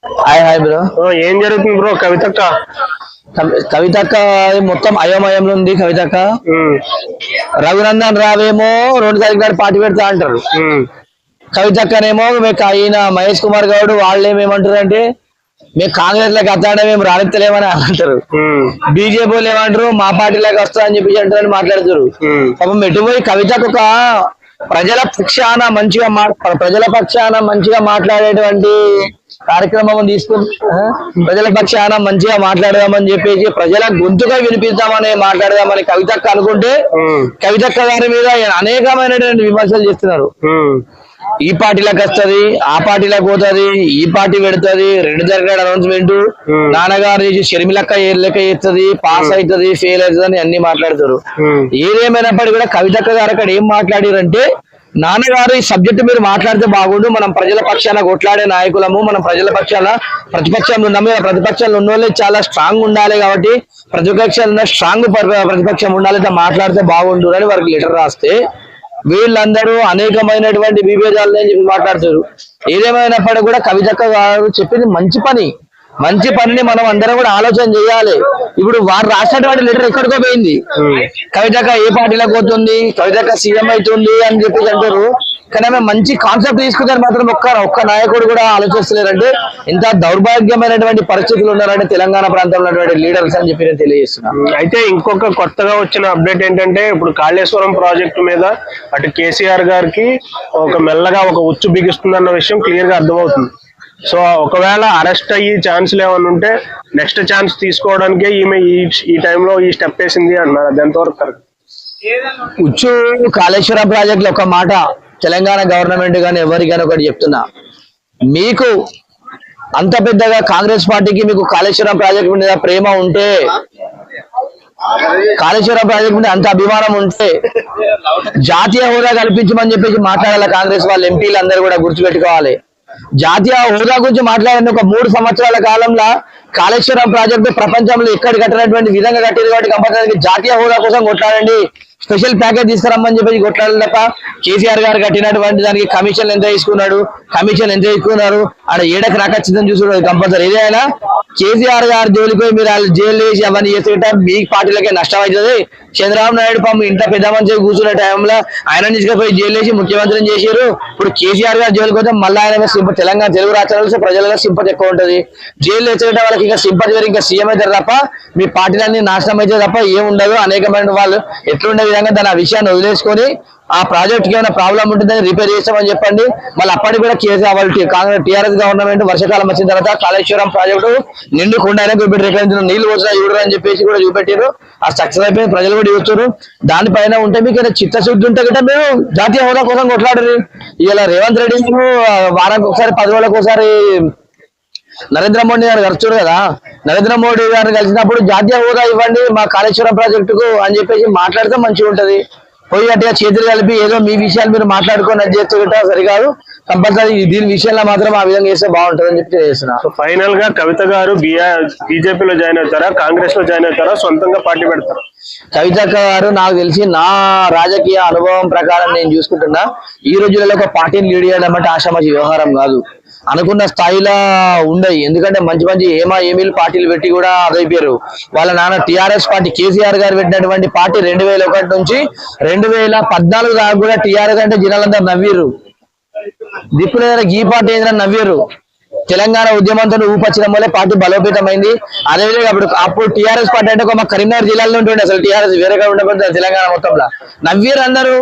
Hi hi bro. ఏం జరుగుతుంది bro? కవితక్క కవితక్క మొత్తం అయోమయంలో ఉంది. కవితక్క రఘునందన్ రావేమో 2 తారీఖు నాడు పార్టీ పెడతా అంటారు. కవితక్కనేమో ఈయన మహేష్ కుమార్ గౌడ్ వాళ్ళేమేమంటారు అంటే మేము కాంగ్రెస్ లోకి వస్తాడే మేము రాణిత్తలేమని అంటారు. బీజేపీ వాళ్ళు ఏమంటారు మా పార్టీలోకి వస్తా అని చెప్పి అంటారని మాట్లాడుతారు. పాపం ఎటుపోయి కవితకు ఒక ప్రజల పక్షాన మంచిగా మాట్లాడేటువంటి కార్యక్రమం తీసుకుని ప్రజల పక్షాన మంచిగా మాట్లాడదామని చెప్పేసి ప్రజల గొంతుగా వినిపిద్దామని మాట్లాడదామని కవితక్క అనుకుంటే కవితక్క గారి మీద అనేకమైనటువంటి విమర్శలు చేస్తున్నారు. ఈ పార్టీలకు వస్తుంది, ఆ పార్టీలకు పోతుంది, ఈ పార్టీ పెడుతుంది, 2 తారీఖు అనౌన్స్మెంట్, నాన్నగారు షర్మిలక్క లెక్క చేస్తుంది, పాస్ అవుతుంది, ఫెయిల్ అవుతుంది అని అన్ని మాట్లాడుతారు. ఏదేమైనప్పటికీ కూడా కవితక్క గారు అక్కడ ఏం మాట్లాడారంటే, నాన్నగారు ఈ సబ్జెక్టు మీరు మాట్లాడితే బాగుండు, మనం ప్రజల పక్షాన కొట్లాడే నాయకులము, మనం ప్రజల పక్షాన ప్రతిపక్షంలో ఉన్నాము, ప్రతిపక్షంలో ఉన్న వాళ్ళే చాలా స్ట్రాంగ్ ఉండాలి కాబట్టి ప్రతిపక్షంలో స్ట్రాంగ్ ప్రతిపక్షం ఉండాలి, మాట్లాడితే బాగుండు అని వారికి లెటర్ రాస్తే వీళ్ళందరూ అనేకమైనటువంటి విభేదాలని చెప్పి మాట్లాడుతారు. ఏదేమైనప్పటికీ కూడా కవితక్క గారు చెప్పింది మంచి పనిని మనం అందరం కూడా ఆలోచన చేయాలి. ఇప్పుడు వారు రాసినటువంటి లెటర్ ఎక్కడికో పోయింది. కవితక్క ఏ పార్టీలకు పోతుంది, కవితక్క సీఎం అవుతుంది అని చెప్పేసి అంటారు. కానీ ఆమె మంచి కాన్సెప్ట్ తీసుకుంటారు మాత్రం ఒక్క నాయకుడు కూడా ఆలోచిస్తలేరంటే ఎంత దౌర్భాగ్యమైనటువంటి పరిస్థితులు ఉన్నారంటే తెలంగాణ ప్రాంతంలో ఉన్నటువంటి లీడర్స్ అని చెప్పి నేను తెలియజేస్తున్నాను. అయితే ఇంకొక కొత్తగా వచ్చిన అప్డేట్ ఏంటంటే, ఇప్పుడు కాళేశ్వరం ప్రాజెక్టు మీద అటు కేసీఆర్ గారికి మెల్లగా ఒక ఉచ్చు బిగిస్తుందన్న విషయం క్లియర్ గా అర్థమవుతుంది. సో ఒకవేళ అరెస్ట్ అయ్యి ఛాన్స్లు ఏమన్నా ఉంటే నెక్స్ట్ ఛాన్స్ తీసుకోవడానికే ఈమె ఈ టైంలో ఈ స్టెప్ వేసింది అన్నారు. అది ఎంతవరకు కరెక్ట్? ఉచ్చు కాళేశ్వరం ప్రాజెక్టులో ఒక మాట తెలంగాణ గవర్నమెంట్ గానీ ఎవరికైనా ఒకటి చెప్తున్నా, మీకు అంత పెద్దగా కాంగ్రెస్ పార్టీకి మీకు కాళేశ్వరం ప్రాజెక్ట్ మీద ప్రేమ ఉంటే, కాళేశ్వరం ప్రాజెక్ట్ మీద అంత అభిమానం ఉంటే జాతీయ హోదా కల్పించమని చెప్పేసి మాట్లాడాలి. కాంగ్రెస్ వాళ్ళ ఎంపీలు అందరూ కూడా గుర్తుపెట్టుకోవాలి. జాతీయ హోదా గురించి మాట్లాడిన ఒక 3 సంవత్సరాల కాలంలో కాళేశ్వరం ప్రాజెక్టు ప్రపంచంలో ఎక్కడ కట్టినటువంటి విధంగా కట్టింది కాబట్టి కంపల్సరీ జాతీయ హోదా కోసం కొట్లాడండి, స్పెషల్ ప్యాకేజ్ తీసుకురమ్మని చెప్పేసి కొట్లాడాలి తప్ప కేసీఆర్ గారు కట్టినటువంటి దానికి కమిషన్ ఎంత తీసుకున్నారు ఆడ ఏడకి రాకొచ్చిందని చూసుకున్నారు. కంపల్సరీ ఏదైనా కేసీఆర్ గారు జోలికి మీరు వాళ్ళు జైలు వేసి అవన్నీ చేసేట మీ పార్టీలకే నష్టం అవుతుంది. చంద్రబాబు నాయుడు పాము ఇంత పెద్ద మంచి కూర్చునే టైంలో ఆయన తీసుకుపోయి జైలు వేసి ముఖ్యమంత్రిని చేశారు. ఇప్పుడు కేసీఆర్ గారు జైలుకి పోతే మళ్ళీ ఆయన తెలంగాణ తెలుగు రాష్ట్రాల్లో ప్రజలలో సింపతి ఎక్కువ ఉంటుంది. జైలు వేసేట వాళ్ళకి ఇంకా సింపతి వేరు, ఇంకా సీఎం అవుతారు తప్ప మీ పార్టీలన్నీ నాశనం అయితే తప్ప ఏముండదు. అనేకమైన వాళ్ళు ఎట్లుండే విధంగా దాని ఆ విషయాన్ని వదిలేసుకొని ఆ ప్రాజెక్ట్కి ఏమైనా ప్రాబ్లం ఉంటుందని రిపేర్ చేస్తామని చెప్పండి. మళ్ళీ అప్పటికి కూడా కేసీఆర్ వాళ్ళు కాంగ్రెస్ టీఆర్ఎస్ గవర్నమెంట్ వర్షాకాలం వచ్చిన తర్వాత కాళేశ్వరం ప్రాజెక్టు నిండుకుండానే చూపెట్టి నీళ్లు వచ్చినా చూడరు అని చెప్పేసి కూడా చూపెట్టారు. ఆ సక్సెస్ అయిపోయి ప్రజలు కూడా చూస్తారు. దానిపైన ఉంటే మీకు చిత్తశుద్ధి ఉంటే కదా మీరు జాతీయ హోదా కోసం కొట్లాడరు. ఇలా రేవంత్ రెడ్డి వారానికి ఒకసారి 10 రోజులకు ఒకసారి నరేంద్ర మోడీ గారు ఖర్చురు కదా, నరేంద్ర మోడీ గారిని కలిసినప్పుడు జాతీయ హోదా ఇవ్వండి మా కాళేశ్వరం ప్రాజెక్టుకు అని చెప్పేసి మాట్లాడితే మంచిగా ఉంటది. పోయి అట్లా చేతులు కలిపి ఏదో మీ విషయాలు మీరు మాట్లాడుకొని అది చేస్తూ సరికాదు. కంపల్సరీ దీని విషయంలో మాత్రం ఆ విధంగా చేస్తే బాగుంటుంది అని చెప్పి తెలియజేస్తున్నా. ఫైనల్ గా కవిత గారు బీజేపీలో జాయిన్ అవుతారా, కాంగ్రెస్ లో జాయిన్ అవుతారా, సొంతంగా పార్టీ పెడతారా? కవితక్క గారు నాకు తెలిసి నా రాజకీయ అనుభవం ప్రకారం నేను చూసుకుంటున్నా, ఈ రోజులలో ఒక పార్టీని లీడ్ చేయడం అంటే ఆషామాషి వ్యవహారం కాదు. అనుకున్న స్థాయిలో ఉండయి. ఎందుకంటే మంచి ఏమీలు పార్టీలు పెట్టి కూడా అదైపోయారు. వాళ్ళ నాన్న టీఆర్ఎస్ పార్టీ కేసీఆర్ గారు పెట్టినటువంటి పార్టీ 2001 నుంచి 2014 దాకా కూడా టీఆర్ఎస్ అంటే జనాలందరూ నవ్వారు. దిప్పుల ఈ పార్టీ ఏదైనా నవ్వారు. తెలంగాణ ఉద్యమంతో ఊపచ్చడం వల్లే పార్టీ బలోపేతమైంది. అదేవిధంగా అప్పుడు టీఆర్ఎస్ పార్టీ అంటే మా కరీంనగర్ జిల్లాలో ఉంటుండే, అసలు టీఆర్ఎస్ వేరేగా ఉండకపోతే తెలంగాణ మొత్తంలో నవ్వారు అందరూ.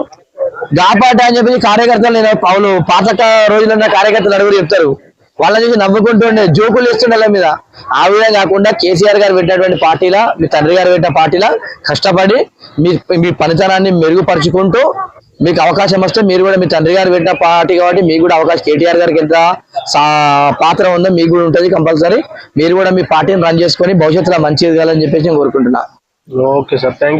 గాపాట అని చెప్పి కార్యకర్తలు నేను పాత రోజులున్న కార్యకర్తలు నలుగురు చెప్తారు, వాళ్ళ నుంచి నవ్వుకుంటుండే జోకులు వేస్తుండే వాళ్ళ మీద. ఆ విధంగా కాకుండా కేసీఆర్ గారు పెట్టినటువంటి పార్టీలా, మీ తండ్రి గారు పెట్టిన పార్టీలా కష్టపడి మీ పనితనాన్ని మెరుగుపరుచుకుంటూ మీకు అవకాశం వస్తే మీరు కూడా మీ తండ్రి గారు పెట్టిన పార్టీ కాబట్టి మీకు కూడా అవకాశం, కేటీఆర్ గారికి ఎంత పాత్ర ఉందో మీకు కూడా ఉంటుంది. కంపల్సరీ మీరు కూడా మీ పార్టీని రన్ చేసుకొని భవిష్యత్తులో మంచి ఎదగాలని చెప్పేసి నేను కోరుకుంటున్నా. Okay sir, thank you.